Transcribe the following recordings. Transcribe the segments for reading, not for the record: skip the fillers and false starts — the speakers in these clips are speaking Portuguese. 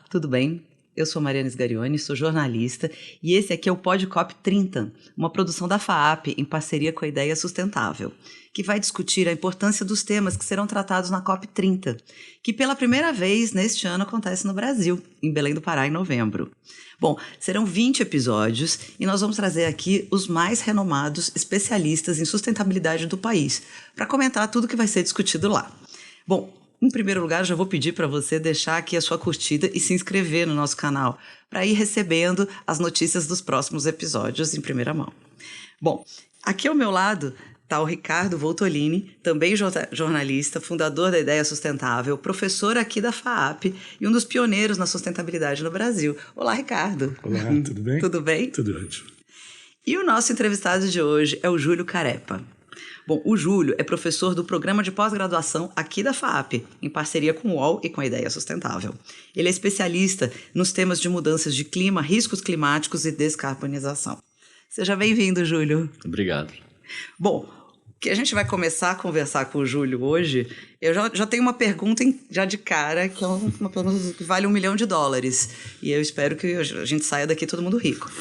tudo bem? Eu sou Mariana Sgarione, sou jornalista e esse aqui é o PodCop 30, uma produção da FAAP em parceria com a Ideia Sustentável, que vai discutir a importância dos temas que serão tratados na COP 30, que pela primeira vez neste ano acontece no Brasil, em Belém do Pará, em novembro. Bom, serão 20 episódios e nós vamos trazer aqui os mais renomados especialistas em sustentabilidade do país, para comentar tudo que vai ser discutido lá. Bom, em primeiro lugar, já vou pedir para você deixar aqui a sua curtida e se inscrever no nosso canal, para ir recebendo as notícias dos próximos episódios em primeira mão. Bom, aqui ao meu lado está o Ricardo Voltolini, também jornalista, fundador da Ideia Sustentável, professor aqui da FAAP e um dos pioneiros na sustentabilidade no Brasil. Olá, Ricardo. Olá, tudo bem? Tudo bem? Tudo ótimo. E o nosso entrevistado de hoje é o Júlio Carepa. Bom, o Júlio é professor do programa de pós-graduação aqui da FAAP, em parceria com o UOL e com a Ideia Sustentável. Ele é especialista nos temas de mudanças de clima, riscos climáticos e descarbonização. Seja bem-vindo, Júlio. Obrigado. Bom, que a gente vai começar a conversar com o Júlio hoje, eu já tenho uma pergunta já de cara, que é uma pergunta que vale $1 milhão. E eu espero que a gente saia daqui todo mundo rico.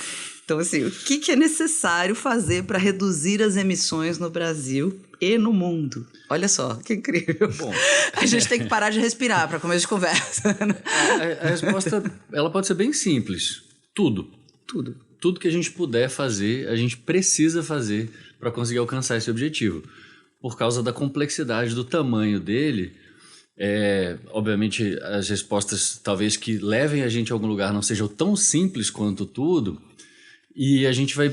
Então, assim, o que é necessário fazer para reduzir as emissões no Brasil e no mundo? Olha só, que incrível. Bom, a gente tem que parar de respirar para começo de conversa. A resposta ela pode ser bem simples. Tudo. Tudo que a gente puder fazer, a gente precisa fazer para conseguir alcançar esse objetivo. Por causa da complexidade do tamanho dele, obviamente as respostas talvez que levem a gente a algum lugar não sejam tão simples quanto tudo, e a gente vai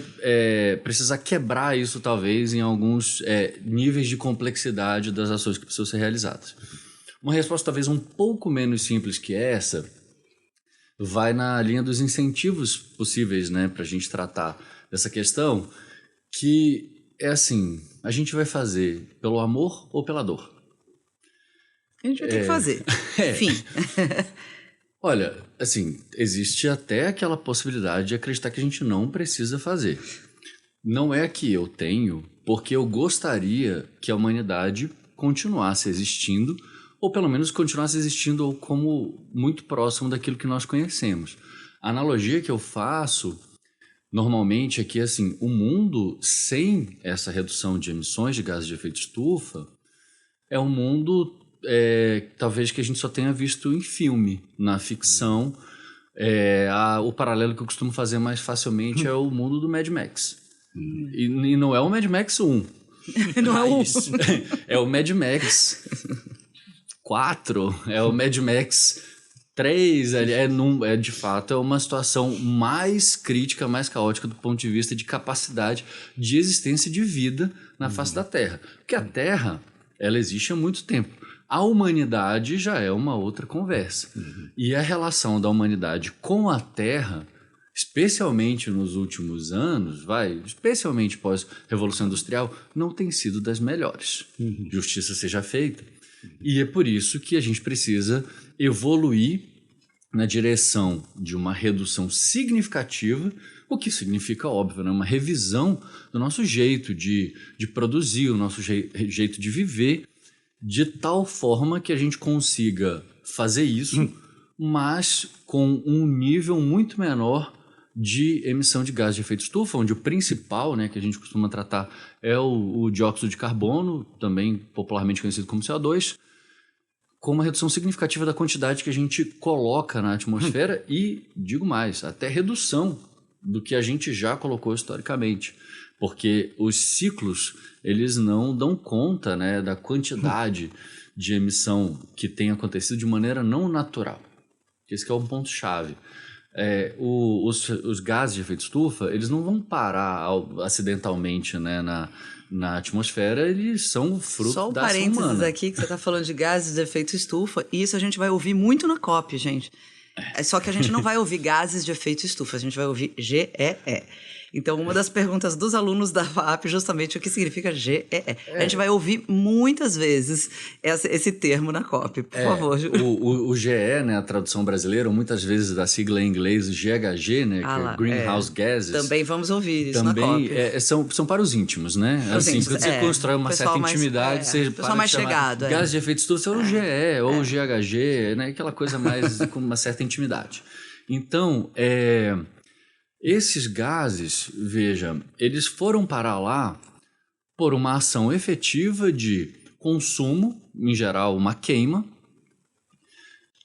precisar quebrar isso talvez em alguns níveis de complexidade das ações que precisam ser realizadas. Uma resposta talvez um pouco menos simples que essa vai na linha dos incentivos possíveis, né, para a gente tratar dessa questão, que é assim, a gente vai fazer pelo amor ou pela dor? A gente vai ter que fazer. Enfim. Olha, assim, existe até aquela possibilidade de acreditar que a gente não precisa fazer. Não é que eu tenho, porque eu gostaria que a humanidade continuasse existindo, ou pelo menos continuasse existindo como muito próximo daquilo que nós conhecemos. A analogia que eu faço normalmente é que, assim, o mundo sem essa redução de emissões de gases de efeito estufa é um mundo talvez que a gente só tenha visto em filme, na ficção. O paralelo que eu costumo fazer mais facilmente é o mundo do Mad Max. E não é o Mad Max 1. Não é o 1. É o Mad Max 4, é o Mad Max 3, de fato é uma situação mais crítica, mais caótica do ponto de vista de capacidade de existência de vida na face da Terra. Porque a Terra, ela existe há muito tempo. A humanidade já é uma outra conversa. E a relação da humanidade com a Terra, especialmente nos últimos anos, especialmente pós-Revolução Industrial, não tem sido das melhores. Justiça seja feita. E é por isso que a gente precisa evoluir na direção de uma redução significativa, o que significa, óbvio, né? Uma revisão do nosso jeito de produzir, o nosso jeito de viver, de tal forma que a gente consiga fazer isso, mas com um nível muito menor de emissão de gás de efeito estufa, onde o principal, né, que a gente costuma tratar é o dióxido de carbono, também popularmente conhecido como CO2, com uma redução significativa da quantidade que a gente coloca na atmosfera e, digo mais, até redução do que a gente já colocou historicamente. Porque os ciclos, eles não dão conta, né, da quantidade de emissão que tem acontecido de maneira não natural. Esse que é um ponto-chave. Os gases de efeito estufa, eles não vão parar acidentalmente, né, na atmosfera, eles são fruto da ação humana. Só um parênteses aqui, que você está falando de gases de efeito estufa, e isso a gente vai ouvir muito na COP, gente. Só que a gente não vai ouvir gases de efeito estufa, a gente vai ouvir GEE. Então, uma das perguntas dos alunos da FAAP justamente o que significa GEE. A gente vai ouvir muitas vezes esse termo na COP, por favor. O GE, né, a tradução brasileira, muitas vezes da sigla em inglês GHG, né, que é Greenhouse Gases. Também vamos ouvir isso na COP. São para os íntimos, né? Assim, quando você constrói uma certa intimidade, você pessoal mais chegado. Gases de efeito estufa, ou GE, ou GHG, né, aquela coisa mais com uma certa intimidade. Então, esses gases, veja, eles foram parar lá por uma ação efetiva de consumo, em geral uma queima,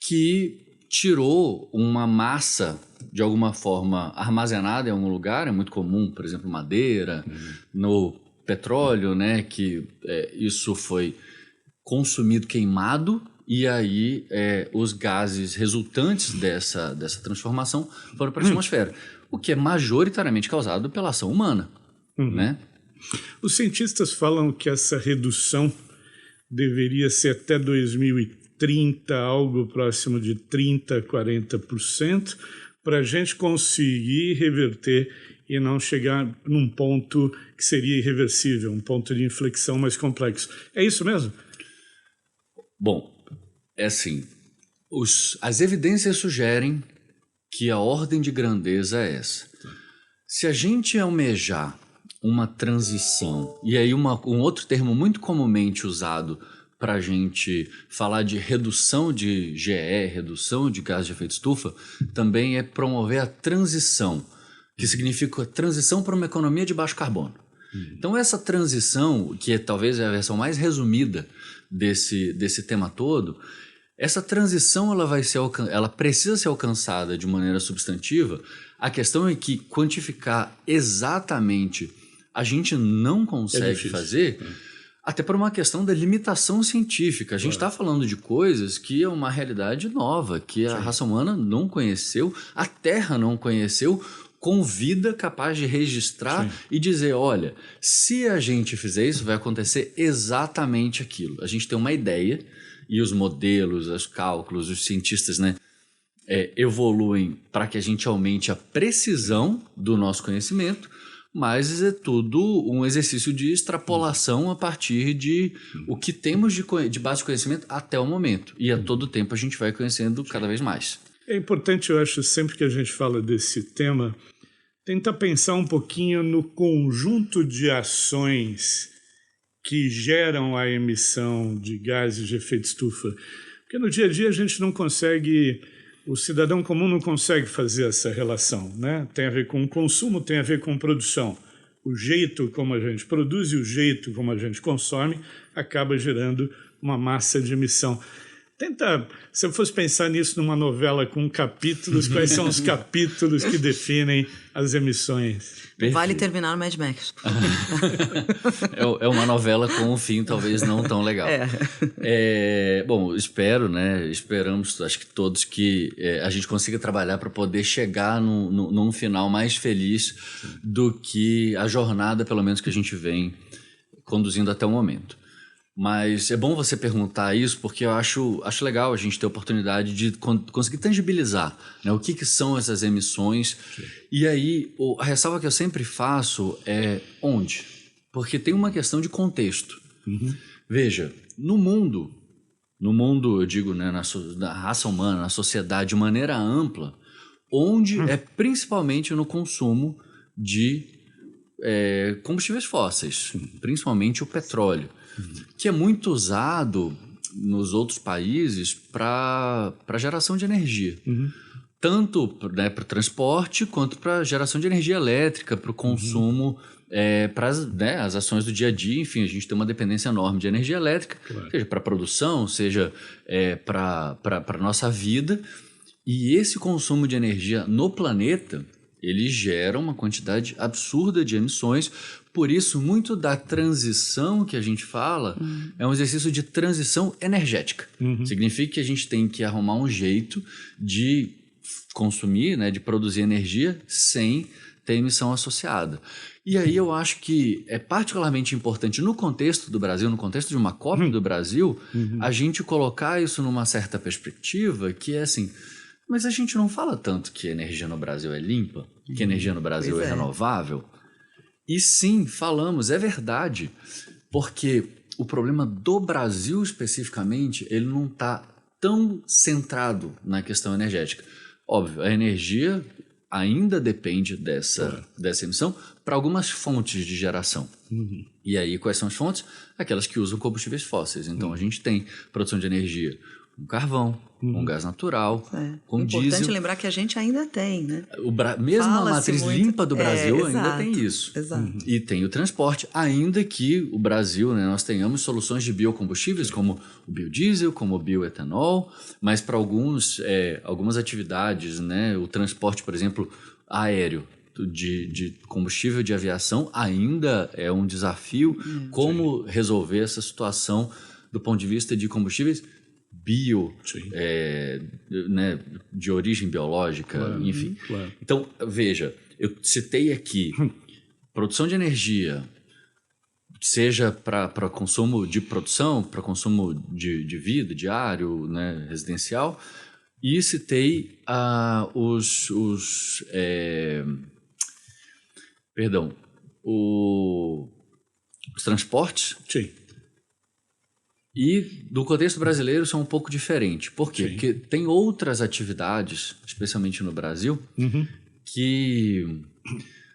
que tirou uma massa de alguma forma armazenada em algum lugar. É muito comum, por exemplo, madeira, no petróleo, né, que isso foi consumido, queimado, e aí os gases resultantes dessa transformação foram para a atmosfera, o que é majoritariamente causado pela ação humana, né? Os cientistas falam que essa redução deveria ser até 2030, algo próximo de 30%, 40%, para a gente conseguir reverter e não chegar num ponto que seria irreversível, um ponto de inflexão mais complexo. É isso mesmo? Bom, é assim, as evidências sugerem que a ordem de grandeza é essa. Se a gente almejar uma transição, e aí um outro termo muito comumente usado para a gente falar de redução de GE, redução de gás de efeito estufa, também é promover a transição, que significa transição para uma economia de baixo carbono. Então essa transição, que talvez é a versão mais resumida desse tema todo, essa transição ela precisa ser alcançada de maneira substantiva. A questão é que quantificar exatamente a gente não consegue fazer, até por uma questão da limitação científica. A gente está falando de coisas que é uma realidade nova, que a raça humana não conheceu, a Terra não conheceu, com vida capaz de registrar e dizer, olha, se a gente fizer isso, vai acontecer exatamente aquilo. A gente tem uma ideia e os modelos, os cálculos, os cientistas, né, evoluem para que a gente aumente a precisão do nosso conhecimento, mas é tudo um exercício de extrapolação a partir de o que temos de base de conhecimento até o momento. E a todo tempo a gente vai conhecendo cada vez mais. É importante, eu acho, sempre que a gente fala desse tema, tentar pensar um pouquinho no conjunto de ações que geram a emissão de gases de efeito estufa. Porque no dia a dia a gente não consegue, o cidadão comum não consegue fazer essa relação, né? Tem a ver com o consumo, tem a ver com produção. O jeito como a gente produz e o jeito como a gente consome acaba gerando uma massa de emissão. Se eu fosse pensar nisso numa novela com capítulos, quais são os capítulos que definem as emissões? Vale terminar no Mad Max. É uma novela com um fim talvez não tão legal. Bom, esperamos, acho que todos, que a gente consiga trabalhar para poder chegar num final mais feliz do que a jornada, pelo menos, que a gente vem conduzindo até o momento. Mas é bom você perguntar isso, porque eu acho legal a gente ter a oportunidade de conseguir tangibilizar, né, o que são essas emissões. E aí, a ressalva que eu sempre faço é onde? Porque tem uma questão de contexto. Veja, no mundo, eu digo, né, na raça humana, na sociedade de maneira ampla, onde é principalmente no consumo de combustíveis fósseis, principalmente o petróleo, que é muito usado nos outros países para geração de energia. Tanto para o transporte quanto para geração de energia elétrica, para o consumo, para as ações do dia a dia. Enfim, a gente tem uma dependência enorme de energia elétrica, seja para produção, seja para a nossa vida. E esse consumo de energia no planeta, ele gera uma quantidade absurda de emissões. Por isso, muito da transição que a gente fala é um exercício de transição energética. Significa que a gente tem que arrumar um jeito de consumir, né, de produzir energia sem ter emissão associada. E aí eu acho que é particularmente importante no contexto do Brasil, no contexto de uma COP do Brasil, a gente colocar isso numa certa perspectiva que é assim, mas a gente não fala tanto que a energia no Brasil é limpa. que a energia no Brasil Pois é é. renovável? E sim, falamos, é verdade, porque o problema do Brasil especificamente, ele não está tão centrado na questão energética. Óbvio, a energia ainda depende dessa emissão para algumas fontes de geração. E aí, quais são as fontes? Aquelas que usam combustíveis fósseis. Então, a gente tem produção de energia com carvão, com gás natural, com Importante diesel. lembrar que a gente ainda tem, né? Mesmo a Fala-se matriz muito- limpa do Brasil ainda exato, tem isso. Exato. E tem o transporte, ainda que o Brasil, né, nós tenhamos soluções de biocombustíveis, como o biodiesel, como o bioetanol, mas para algumas atividades, né, o transporte, por exemplo, aéreo, de combustível de aviação, ainda é um desafio. Como resolver essa situação do ponto de vista de combustíveis bio, né, de origem biológica, enfim. Claro. Então, veja, eu citei aqui produção de energia, seja para consumo de produção, para consumo de vida, diário, né, residencial, e citei os transportes. Sim. E do contexto brasileiro são um pouco diferentes. Por quê? Sim. Porque tem outras atividades, especialmente no Brasil, que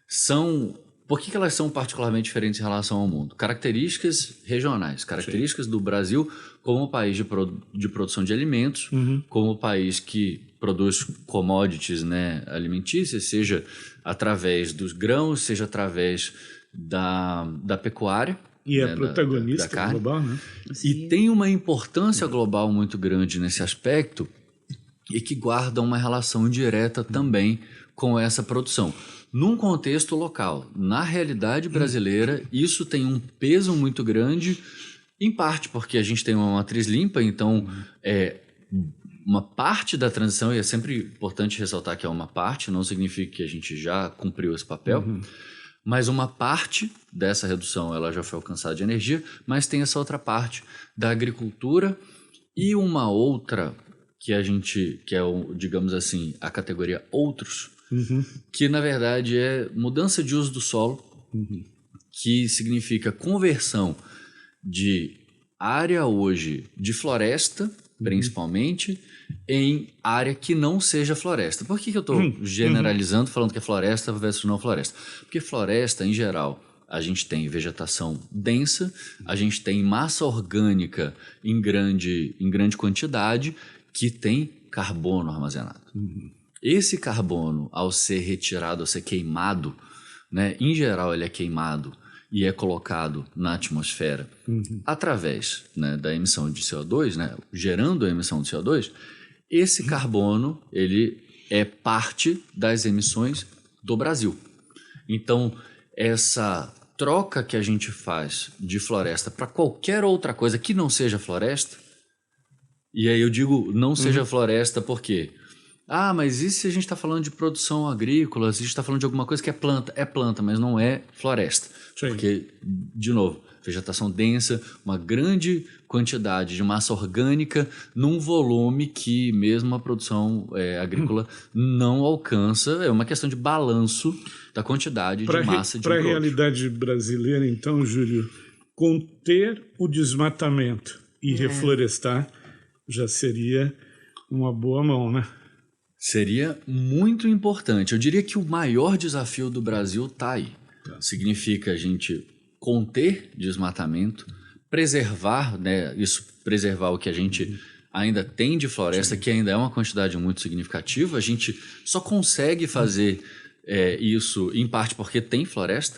são... Por que elas são particularmente diferentes em relação ao mundo? Características regionais, características do Brasil como país de produção de alimentos, como país que produz commodities, né, alimentícias, seja através dos grãos, seja através da pecuária. E é né, protagonista da carne. global, né? E tem uma importância global muito grande nesse aspecto e que guarda uma relação direta também com essa produção. Num contexto local, na realidade brasileira, isso tem um peso muito grande, em parte porque a gente tem uma matriz limpa, então uma parte da transição, e é sempre importante ressaltar que é uma parte, não significa que a gente já cumpriu esse papel, mas uma parte dessa redução ela já foi alcançada de energia, mas tem essa outra parte da agricultura e uma outra que é, digamos assim, a categoria outros, que na verdade é mudança de uso do solo, que significa conversão de área hoje de floresta, principalmente, em área que não seja floresta. Por que eu estou generalizando, falando que é floresta versus não floresta? Porque floresta, em geral, a gente tem vegetação densa, a gente tem massa orgânica em grande quantidade, que tem carbono armazenado. Esse carbono, ao ser retirado, ao ser queimado, né, em geral ele é queimado e é colocado na atmosfera através, né, da emissão de CO2, né, gerando a emissão de CO2, esse carbono ele é parte das emissões do Brasil. Então, essa troca que a gente faz de floresta para qualquer outra coisa que não seja floresta, e aí eu digo não seja floresta por quê? Ah, mas e se a gente está falando de produção agrícola, se a gente está falando de alguma coisa que é planta, mas não é floresta. Sim. Porque, de novo, vegetação densa, uma grande quantidade de massa orgânica num volume que mesmo a produção agrícola não alcança. É uma questão de balanço da quantidade de massa de Para a produto. realidade brasileira, então, Júlio, conter o desmatamento e reflorestar já seria uma boa mão, né? Seria muito importante. Eu diria que o maior desafio do Brasil está aí. Significa a gente conter desmatamento, preservar, né, preservar o que a gente ainda tem de floresta, que ainda é uma quantidade muito significativa. A gente só consegue fazer isso, em parte porque tem floresta,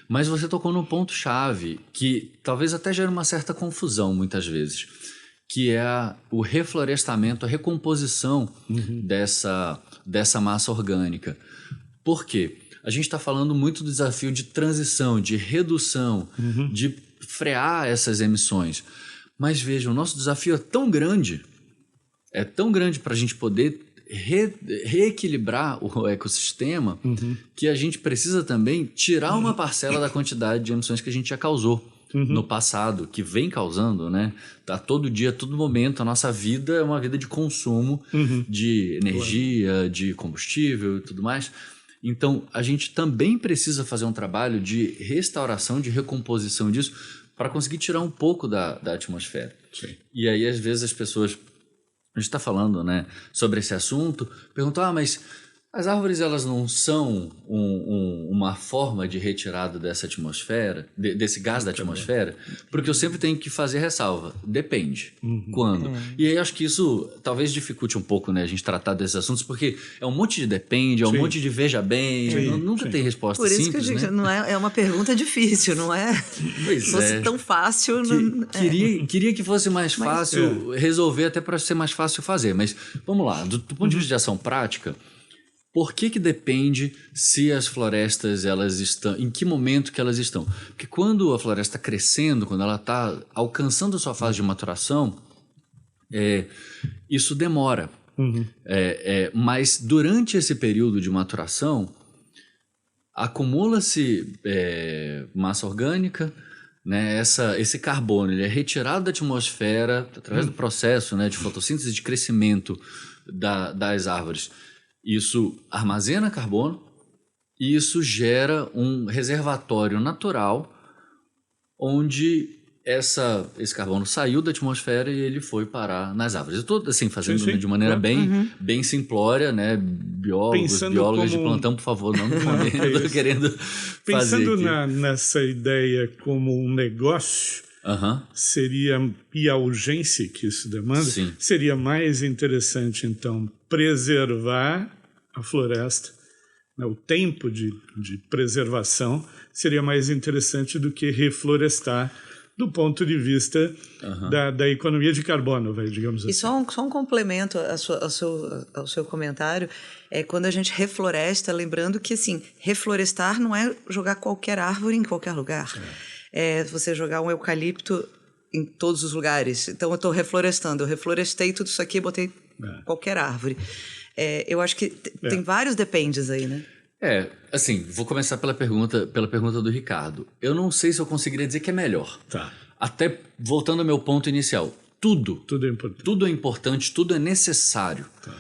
mas você tocou num ponto-chave que talvez até gere uma certa confusão muitas vezes, que é o reflorestamento, a recomposição dessa massa orgânica. Por quê? A gente está falando muito do desafio de transição, de redução, de frear essas emissões. Mas veja, o nosso desafio é tão grande para a gente poder reequilibrar o ecossistema, que a gente precisa também tirar uma parcela da quantidade de emissões que a gente já causou no passado, que vem causando, né? Tá todo dia, todo momento, a nossa vida é uma vida de consumo de energia, de combustível e tudo mais. Então, a gente também precisa fazer um trabalho de restauração, de recomposição disso, para conseguir tirar um pouco da atmosfera. Sim. E aí, às vezes, as pessoas... A gente está falando, né, sobre esse assunto, perguntam, mas as árvores elas não são uma forma de retirada dessa atmosfera, desse gás da atmosfera? Porque eu sempre tenho que fazer ressalva. Depende. Quando? E aí acho que isso talvez dificulte um pouco, né, a gente tratar desses assuntos, porque é um monte de depende, é um monte de veja bem, nunca tem resposta Por isso simples, que eu digo, né? não é uma pergunta difícil, não é? Pois Se fosse tão fácil... Queria que fosse mais fácil resolver, até para ser mais fácil fazer. Mas vamos lá, do ponto de vista de ação prática, por que depende se as florestas elas estão, em que momento que elas estão? Porque quando a floresta está crescendo, quando ela está alcançando a sua fase de maturação, isso demora. Mas durante esse período de maturação, acumula-se massa orgânica, né? Esse carbono ele é retirado da atmosfera através do processo, né, de fotossíntese de crescimento das árvores. Isso armazena carbono e isso gera um reservatório natural onde esse carbono saiu da atmosfera e ele foi parar nas árvores. Eu estou assim, fazendo de maneira bem simplória, né? Biólogas de plantão, por favor, não me mandem. Estou querendo Pensando fazer nessa ideia como um negócio, seria, e a urgência que isso demanda, seria mais interessante, então, preservar a floresta, né, o tempo de preservação seria mais interessante do que reflorestar do ponto de vista da economia de carbono, digamos assim. E só um complemento ao seu comentário, quando a gente refloresta, lembrando que assim, reflorestar não é jogar qualquer árvore em qualquer lugar. É você jogar um eucalipto em todos os lugares. Então eu estou reflorestando, eu reflorestei tudo isso aqui e botei qualquer árvore. Eu acho que tem vários dependes aí, né? Assim, vou começar pela pergunta do Ricardo. Eu não sei se eu conseguiria dizer que é melhor. Tá. Até voltando ao meu ponto inicial. Tudo é importante, tudo é necessário. Tá.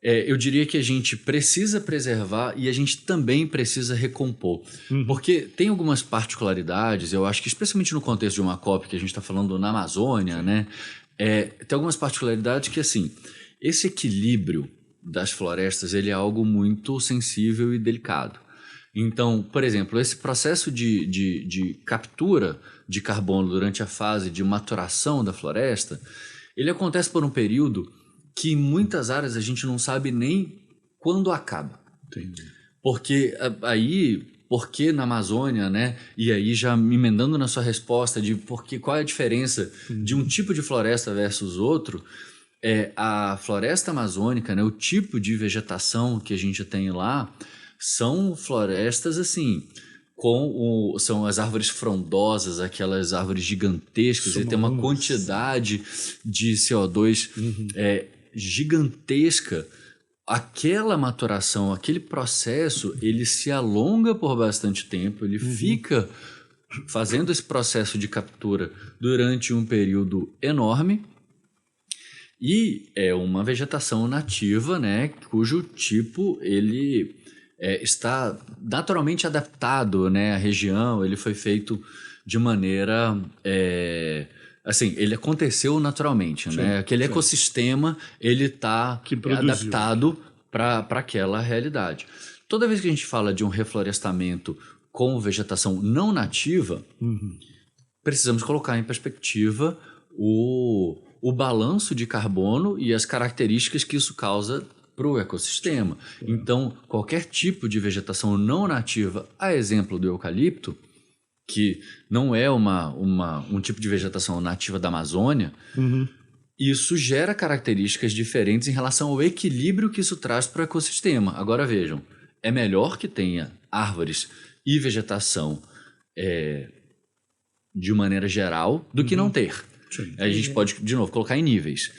Eu diria que a gente precisa preservar e a gente também precisa recompor. Porque tem algumas particularidades, eu acho que especialmente no contexto de uma COP que a gente está falando na Amazônia, né? Tem algumas particularidades que, assim, esse equilíbrio das florestas ele é algo muito sensível e delicado. Então, por exemplo, esse processo de captura de carbono durante a fase de maturação da floresta, ele acontece por um período que em muitas áreas a gente não sabe nem quando acaba. Entendi. Porque na Amazônia, né? E aí já me emendando na sua resposta de qual é a diferença de um tipo de floresta versus outro, a floresta amazônica, né, o tipo de vegetação que a gente tem lá, são florestas assim, são as árvores frondosas, aquelas árvores gigantescas, e tem uma quantidade de CO2 gigantesca. Aquela maturação, aquele processo, ele se alonga por bastante tempo, ele fica fazendo esse processo de captura durante um período enorme. E é uma vegetação nativa, né, cujo tipo ele está naturalmente adaptado, né, à região. Ele foi feito de maneira assim, ele aconteceu naturalmente, né? Aquele ecossistema ele está adaptado para aquela realidade. Toda vez que a gente fala de um reflorestamento com vegetação não nativa, precisamos colocar em perspectiva o balanço de carbono e as características que isso causa para o ecossistema. Então, qualquer tipo de vegetação não nativa, a exemplo do eucalipto, que não é um tipo de vegetação nativa da Amazônia, isso gera características diferentes em relação ao equilíbrio que isso traz para o ecossistema. Agora vejam, é melhor que tenha árvores e vegetação de maneira geral do que não ter. Sim. A gente pode, de novo, colocar em níveis.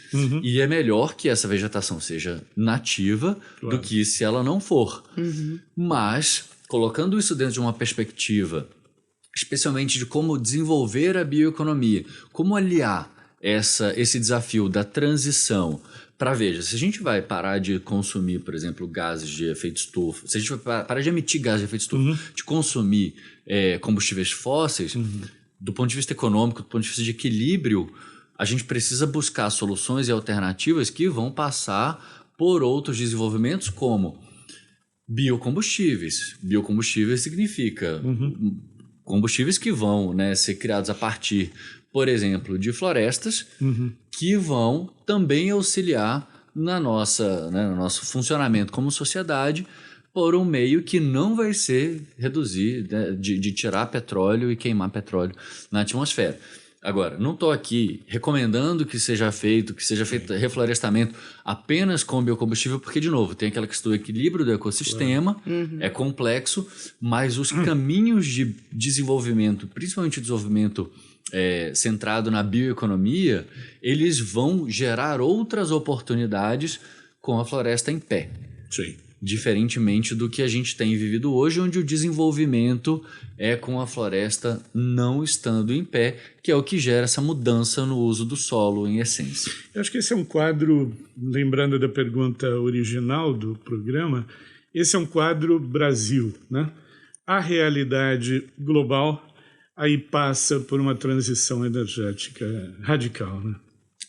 E é melhor que essa vegetação seja nativa do que se ela não for. Mas, colocando isso dentro de uma perspectiva, especialmente de como desenvolver a bioeconomia, como aliar esse desafio da transição para, veja, se a gente vai parar de consumir, por exemplo, gases de efeito estufa, se a gente vai parar de emitir gases de efeito estufa, de consumir combustíveis fósseis, do ponto de vista econômico, do ponto de vista de equilíbrio, a gente precisa buscar soluções e alternativas que vão passar por outros desenvolvimentos como biocombustíveis. Biocombustíveis significa combustíveis que vão, né, ser criados a partir, por exemplo, de florestas, que vão também auxiliar no nosso funcionamento como sociedade por um meio que não vai ser reduzir, né, de tirar petróleo e queimar petróleo na atmosfera. Agora, não estou aqui recomendando que seja feito reflorestamento apenas com biocombustível, porque, de novo, tem aquela questão do equilíbrio do ecossistema, é complexo, mas os caminhos de desenvolvimento, principalmente o desenvolvimento centrado na bioeconomia, eles vão gerar outras oportunidades com a floresta em pé. Sim. Diferentemente do que a gente tem vivido hoje, onde o desenvolvimento é com a floresta não estando em pé, que é o que gera essa mudança no uso do solo em essência. Eu acho que esse é um quadro, lembrando da pergunta original do programa, esse é um quadro Brasil, né? A realidade global aí passa por uma transição energética radical, né?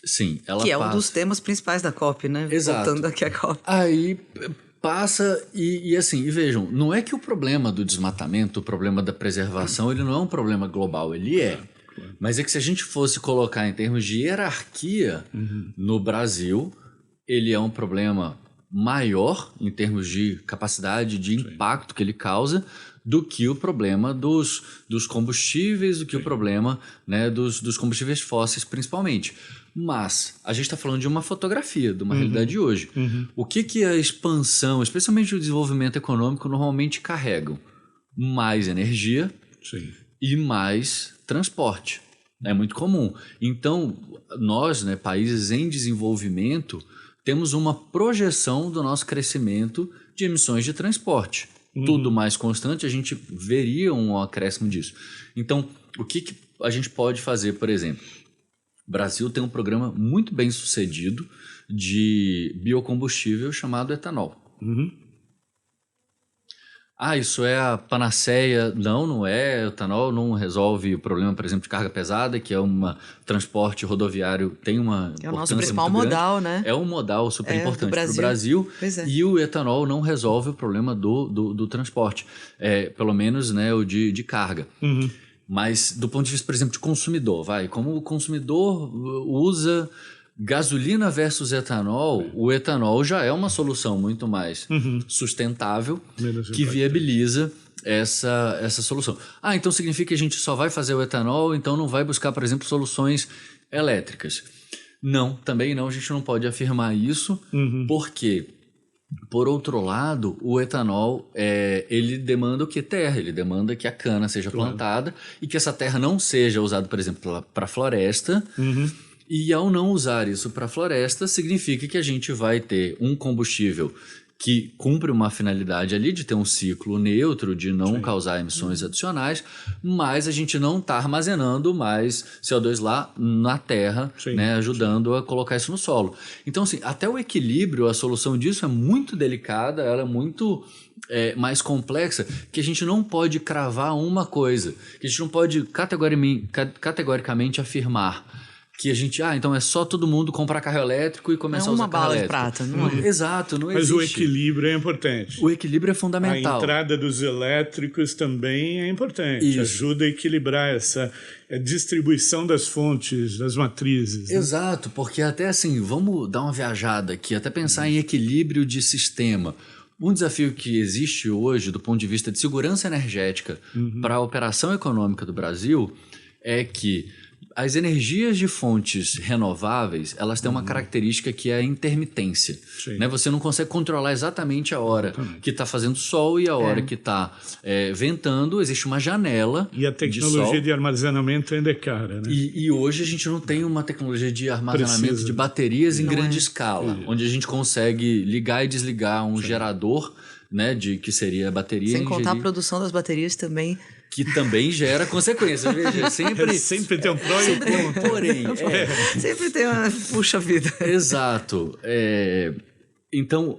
Sim, ela que é passa... um dos temas principais da COP, né? Exato. Voltando aqui à COP. Aí passa e vejam, não é que o problema do desmatamento, o problema da preservação, ele não é um problema global, ele é. Mas é que se a gente fosse colocar em termos de hierarquia no Brasil, ele é um problema maior em termos de capacidade de impacto que ele causa do que o problema dos combustíveis, do que o problema, né, dos combustíveis fósseis principalmente. Mas a gente está falando de uma fotografia, de uma realidade de hoje. O que a expansão, especialmente o desenvolvimento econômico, normalmente carregam? Mais energia e mais transporte. É muito comum. Então, nós, né, países em desenvolvimento, temos uma projeção do nosso crescimento de emissões de transporte. Tudo mais constante, a gente veria um acréscimo disso. Então, o que a gente pode fazer, por exemplo? O Brasil tem um programa muito bem sucedido de biocombustível chamado etanol. Isso é a panaceia? Não, não é. O etanol não resolve o problema, por exemplo, de carga pesada, que é transporte rodoviário, tem uma importância muito grande. É o nosso principal modal, né? É um modal super importante para o Brasil. E o etanol não resolve o problema do transporte, pelo menos, né, o de carga. Mas do ponto de vista, por exemplo, de consumidor, como o consumidor usa gasolina versus etanol, o etanol já é uma solução muito mais sustentável, que viabiliza essa solução. Então significa que a gente só vai fazer o etanol, então não vai buscar, por exemplo, soluções elétricas. Não, também não, a gente não pode afirmar isso, porque, por outro lado, o etanol, ele demanda o que? Terra, ele demanda que a cana seja plantada e que essa terra não seja usada, por exemplo, para floresta. E ao não usar isso para floresta, significa que a gente vai ter um combustível que cumpre uma finalidade ali de ter um ciclo neutro, de não causar emissões adicionais, mas a gente não está armazenando mais CO2 lá na terra, né, ajudando a colocar isso no solo. Então, assim, até o equilíbrio, a solução disso é muito delicada, ela é muito mais complexa, que a gente não pode cravar uma coisa, que a gente não pode categoricamente afirmar que a gente, então é só todo mundo comprar carro elétrico e começar a usar carro elétrico. É uma bala de prata, não é? Exato, não existe. Mas o equilíbrio é importante. O equilíbrio é fundamental. A entrada dos elétricos também é importante. Isso. Ajuda a equilibrar essa distribuição das fontes, das matrizes. Né? Exato, porque até assim, vamos dar uma viajada aqui, até pensar em equilíbrio de sistema. Um desafio que existe hoje, do ponto de vista de segurança energética para a operação econômica do Brasil, é que as energias de fontes renováveis, elas têm uma característica que é a intermitência. Né? Você não consegue controlar exatamente a hora que está fazendo sol e a hora que está ventando. Existe uma janela de sol. E a tecnologia de armazenamento ainda é cara. Né? E hoje a gente não tem uma tecnologia de armazenamento de baterias em grande escala, onde a gente consegue ligar e desligar um gerador né, de que seria a bateria. Sem contar a produção das baterias também. Que também gera consequências. Veja, sempre tem um pró e um contra. Porém, Sempre tem uma... Puxa vida. Exato. Então,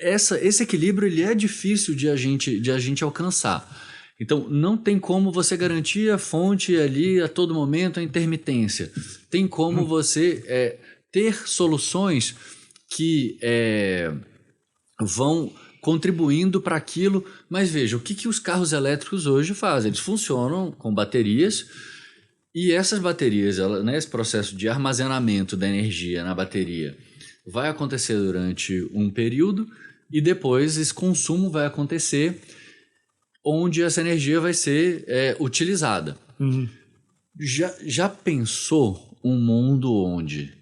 esse equilíbrio ele é difícil de a gente alcançar. Então, não tem como você garantir a fonte ali a todo momento, a intermitência. Tem como você ter soluções que vão contribuindo para aquilo. Mas veja, o que os carros elétricos hoje fazem? Eles funcionam com baterias e essas baterias, né, esse processo de armazenamento da energia na bateria vai acontecer durante um período e depois esse consumo vai acontecer onde essa energia vai ser utilizada. Uhum. Já pensou um mundo onde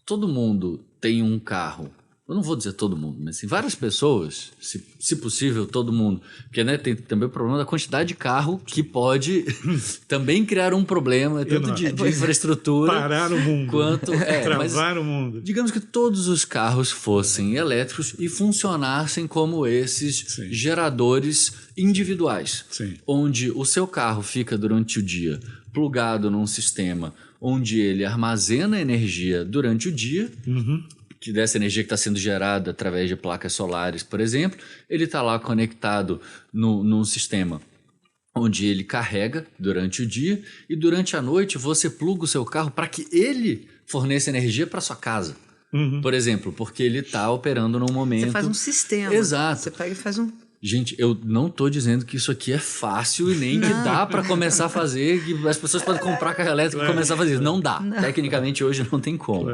todo mundo tem um carro? Eu não vou dizer todo mundo, mas assim, várias pessoas, se possível, todo mundo. Porque, né, tem também o problema da quantidade de carro que pode também criar um problema, tanto de infraestrutura... Parar o mundo. Quanto... travar o mundo. Digamos que todos os carros fossem elétricos e funcionassem como esses geradores individuais. Sim. Onde o seu carro fica durante o dia plugado num sistema onde ele armazena energia durante o dia... Uhum. Que dessa energia que está sendo gerada através de placas solares, por exemplo, ele está lá conectado num sistema onde ele carrega durante o dia e durante a noite você pluga o seu carro para que ele forneça energia para sua casa. Uhum. Por exemplo, porque ele está operando num momento... Você faz um sistema. Exato. Você pega e faz um... Gente, eu não estou dizendo que isso aqui é fácil e nem que dá para começar a fazer, que as pessoas podem comprar carro elétrico e começar a fazer isso. Não dá. Não. Tecnicamente hoje não tem como.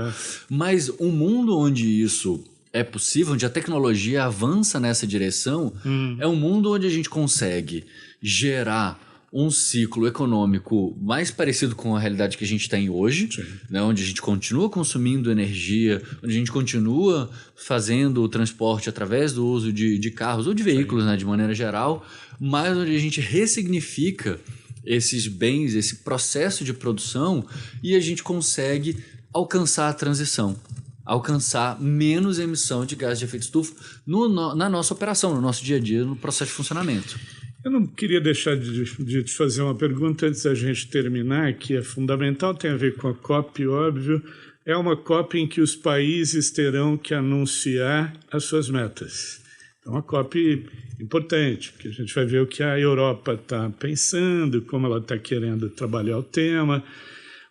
Mas um mundo onde isso é possível, onde a tecnologia avança nessa direção, é um mundo onde a gente consegue gerar um ciclo econômico mais parecido com a realidade que a gente tem hoje, né, onde a gente continua consumindo energia, onde a gente continua fazendo o transporte através do uso de carros ou de veículos, né, de maneira geral, mas onde a gente ressignifica esses bens, esse processo de produção e a gente consegue alcançar a transição, alcançar menos emissão de gás de efeito estufa na nossa operação, no nosso dia a dia, no processo de funcionamento. Eu não queria deixar de te fazer uma pergunta antes da gente terminar, que é fundamental, tem a ver com a COP, óbvio. É uma COP em que os países terão que anunciar as suas metas. Então, uma COP importante, porque a gente vai ver o que a Europa está pensando, como ela está querendo trabalhar o tema.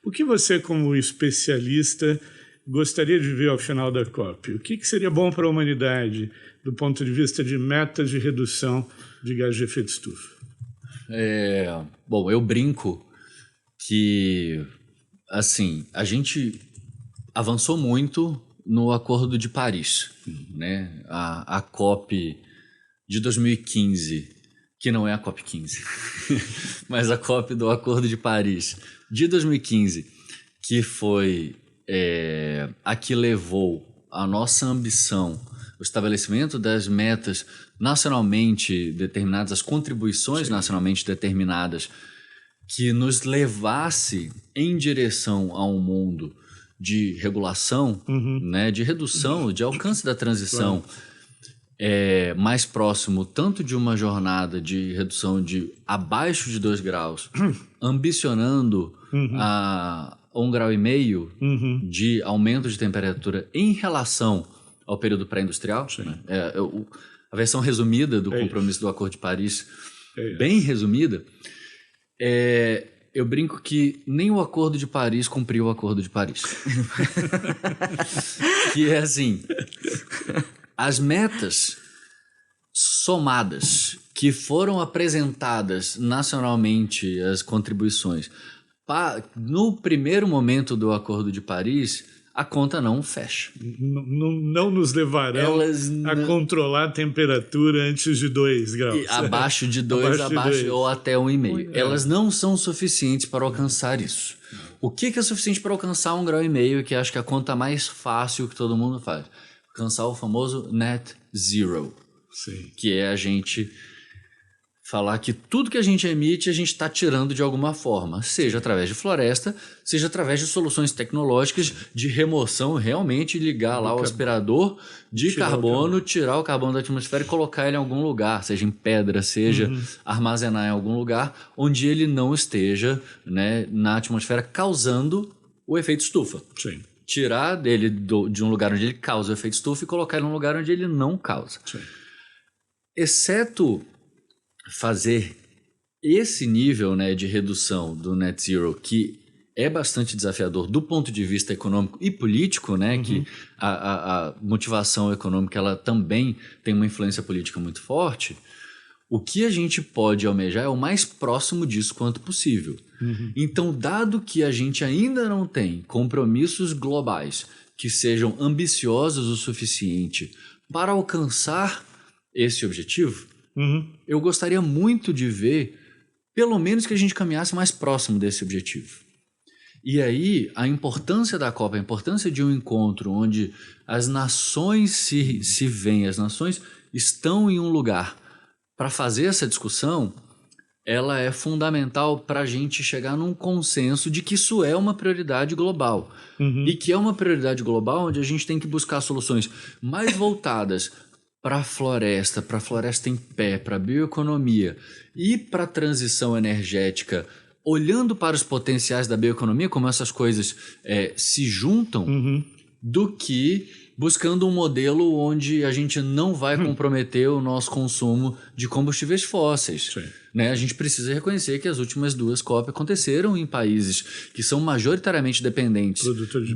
O que você, como especialista, gostaria de ver ao final da COP? O que seria bom para a humanidade do ponto de vista de metas de redução de gás de efeito estufa? Bom, eu brinco que, assim, a gente avançou muito no Acordo de Paris, né? A COP de 2015, que não é a COP 15, mas a COP do Acordo de Paris de 2015, que foi a que levou a nossa ambição, o estabelecimento das metas nacionalmente determinadas, as contribuições nacionalmente determinadas, que nos levasse em direção a um mundo de regulação, né, de redução, de alcance da transição, mais próximo tanto de uma jornada de redução de abaixo de 2 graus, ambicionando a 1,5 grau de aumento de temperatura em relação ao período pré-industrial, né? A versão resumida do compromisso do Acordo de Paris, bem resumida, eu brinco que nem o Acordo de Paris cumpriu o Acordo de Paris. Que é assim, as metas somadas que foram apresentadas nacionalmente, as contribuições, no primeiro momento do Acordo de Paris, a conta não fecha. Não nos levarão a controlar a temperatura antes de 2 graus. Abaixo de 2, ou até 1,5. Elas não são suficientes para alcançar isso. O que é suficiente para alcançar 1,5 grau, que acho que é a conta mais fácil que todo mundo faz? Alcançar o famoso net zero. Sim. Que é a gente falar que tudo que a gente emite a gente está tirando de alguma forma, seja através de floresta, seja através de soluções tecnológicas de remoção, realmente ligar lá o aspirador de carbono, tirar o carbono da atmosfera e colocar ele em algum lugar, seja em pedra, seja armazenar em algum lugar onde ele não esteja, né, na atmosfera causando o efeito estufa. Sim. Tirar dele de um lugar onde ele causa o efeito estufa e colocar ele num lugar onde ele não causa. Sim. Exceto fazer esse nível, né, de redução do net zero, que é bastante desafiador do ponto de vista econômico e político, né, que a motivação econômica ela também tem uma influência política muito forte, o que a gente pode almejar é o mais próximo disso quanto possível. Então, dado que a gente ainda não tem compromissos globais que sejam ambiciosos o suficiente para alcançar esse objetivo, eu gostaria muito de ver, pelo menos, que a gente caminhasse mais próximo desse objetivo. E aí, a importância da Copa, a importância de um encontro onde as nações se veem, as nações estão em um lugar para fazer essa discussão, ela é fundamental para a gente chegar num consenso de que isso é uma prioridade global. E que é uma prioridade global onde a gente tem que buscar soluções mais voltadas para a floresta em pé, para a bioeconomia e para a transição energética, olhando para os potenciais da bioeconomia, como essas coisas se juntam, do que buscando um modelo onde a gente não vai comprometer o nosso consumo de combustíveis fósseis. Né? A gente precisa reconhecer que as últimas 2 COP aconteceram em países que são majoritariamente dependentes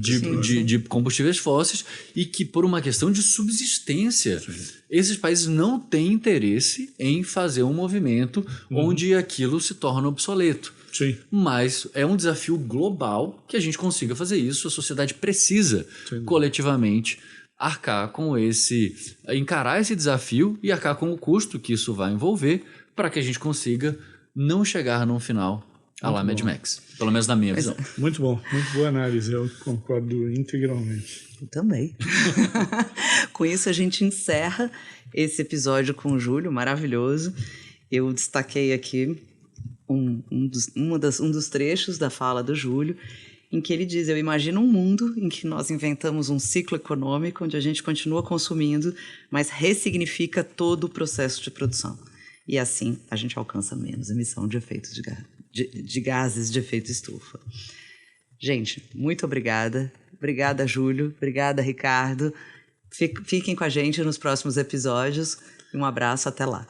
de combustíveis fósseis e que, por uma questão de subsistência, esses países não têm interesse em fazer um movimento onde aquilo se torna obsoleto. Sim. Mas é um desafio global que a gente consiga fazer isso. A sociedade precisa coletivamente arcar com encarar esse desafio e arcar com o custo que isso vai envolver para que a gente consiga não chegar num final à la Mad Max. Pelo menos na minha visão. Muito bom, muito boa análise, eu concordo integralmente. Eu também. Com isso a gente encerra esse episódio com o Júlio, maravilhoso. Eu destaquei aqui um dos trechos da fala do Júlio, em que ele diz: eu imagino um mundo em que nós inventamos um ciclo econômico onde a gente continua consumindo, mas ressignifica todo o processo de produção. E assim a gente alcança menos emissão de gases de efeito estufa. Gente, muito obrigada. Obrigada, Júlio. Obrigada, Ricardo. Fiquem com a gente nos próximos episódios. Um abraço, até lá.